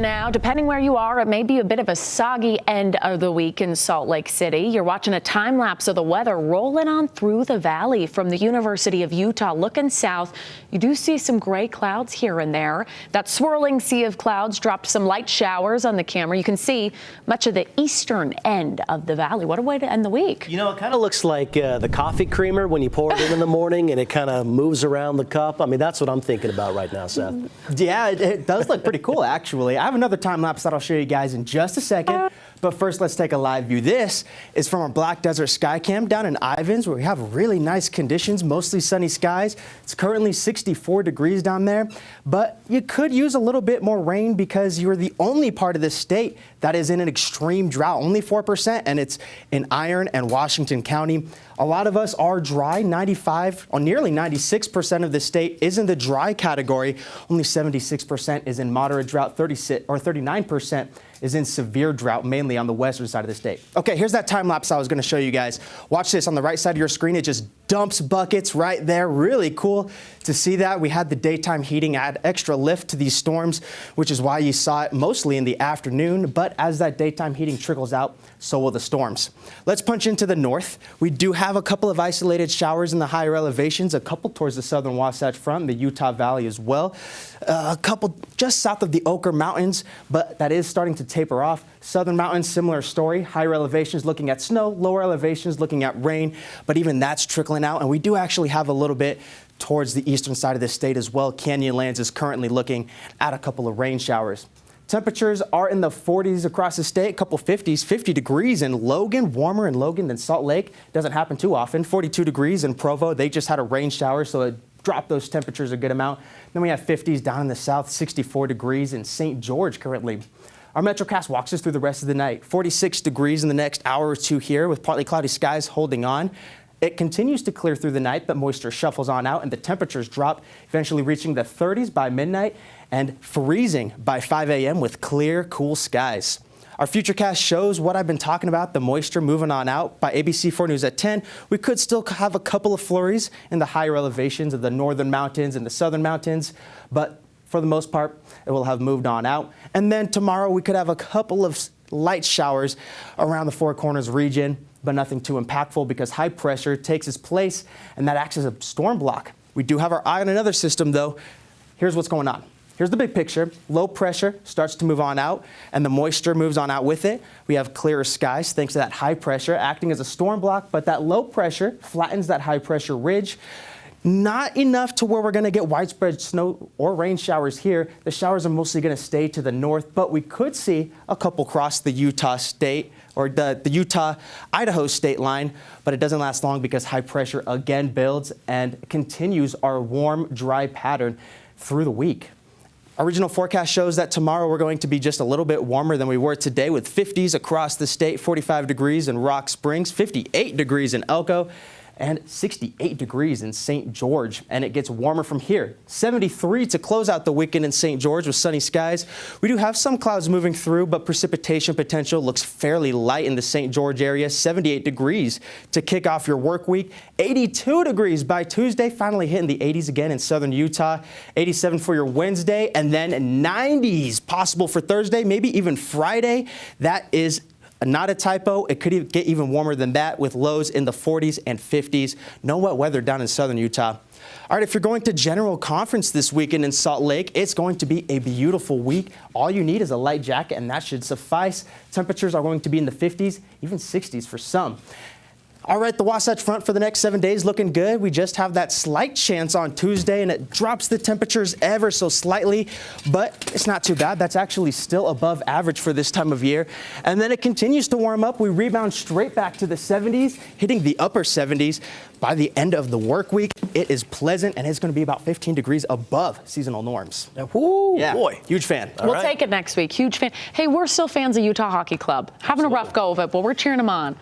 Now, depending where you are, it may be a bit of a soggy end of the week in Salt Lake City. You're watching a time lapse of the weather rolling on through the valley from the University of Utah. Looking south, you do see some gray clouds here and there. That swirling sea of clouds dropped some light showers on the camera. You can see much of the eastern end of the valley. What a way to end the week. You know, it kind of looks like the coffee creamer when you pour it in the morning and it kind of moves around the cup. I mean, that's what I'm thinking about right now, Seth. Yeah, it does look pretty cool, actually. I have another time lapse that I'll show you guys in just a second. But first, let's take a live view. This is from our Black Desert Sky Cam down in Ivins, where we have really nice conditions, mostly sunny skies. It's currently 64 degrees down there, but you could use a little bit more rain because you're the only part of the state that is in an extreme drought, only 4%, and it's in Iron and Washington County. A lot of us are dry. 95 or nearly 96% of the state is in the dry category. Only 76% is in moderate drought. 39% is in severe drought, mainly on the western side of the state. Okay, here's that time lapse I was going to show you guys. Watch this on the right side of your screen. It just dumps buckets right there. Really cool to see that. We had the daytime heating add extra lift to these storms, which is why you saw it mostly in the afternoon. But as that daytime heating trickles out, so will the storms. Let's punch into the north. We do have a couple of isolated showers in the higher elevations, a couple towards the southern Wasatch Front, the Utah Valley as well. A couple just south of the Oquirrh Mountains, but that is starting to taper off. Southern Mountains, similar story. Higher elevations looking at snow, lower elevations looking at rain, but even that's trickling out. And we do actually have a little bit towards the eastern side of the state as well. Canyonlands is currently looking at a couple of rain showers. Temperatures are in the 40s across the state, a couple 50s, 50 degrees in Logan, warmer in Logan than Salt Lake. Doesn't happen too often. 42 degrees in Provo. They just had a rain shower, so it dropped those temperatures a good amount. Then we have 50s down in the south, 64 degrees in St. George currently. Our Metrocast walks us through the rest of the night. 46 degrees in the next hour or two here with partly cloudy skies holding on. It continues to clear through the night, but moisture shuffles on out and the temperatures drop, eventually reaching the 30s by midnight and freezing by 5 a.m. with clear, cool skies. Our Futurecast shows what I've been talking about, the moisture moving on out. By ABC4 News at 10, we could still have a couple of flurries in the higher elevations of the northern mountains and the southern mountains, but for the most part, it will have moved on out. And then tomorrow we could have a couple of light showers around the Four Corners region, but nothing too impactful because high pressure takes its place and that acts as a storm block. We do have our eye on another system though. Here's what's going on. Here's the big picture. Low pressure starts to move on out and the moisture moves on out with it. We have clearer skies thanks to that high pressure acting as a storm block, but that low pressure flattens that high pressure ridge. Not enough to where we're going to get widespread snow or rain showers here. The showers are mostly going to stay to the north, but we could see a couple cross the Utah state or the Utah-Idaho state line, but it doesn't last long because high pressure again builds and continues our warm, dry pattern through the week. Our regional forecast shows that tomorrow we're going to be just a little bit warmer than we were today with 50s across the state, 45 degrees in Rock Springs, 58 degrees in Elko, and 68 degrees in St. George. And it gets warmer from here. 73 to close out the weekend in St. George with sunny skies. We do have some clouds moving through, but precipitation potential looks fairly light in the St. George area. 78 degrees to kick off your work week. 82 degrees by Tuesday, finally hitting the 80s again in southern Utah. 87 for your Wednesday, and then 90s possible for Thursday, maybe even Friday. That is not a typo. It could get even warmer than that with lows in the 40s and 50s. No wet weather down in southern Utah. All right, if you're going to General Conference this weekend in Salt Lake, it's going to be a beautiful week. All you need is a light jacket, and that should suffice. Temperatures are going to be in the 50s, even 60s for some. All right, the Wasatch Front for the next 7 days looking good. We just have that slight chance on Tuesday, and it drops the temperatures ever so slightly, but it's not too bad. That's actually still above average for this time of year. And then it continues to warm up. We rebound straight back to the 70s, hitting the upper 70s. By the end of the work week, it is pleasant, and it's going to be about 15 degrees above seasonal norms. Woo, yeah, boy. Huge fan. We'll take it next week. Huge fan. Hey, we're still fans of Utah Hockey Club. Having a rough go of it, but we're cheering them on.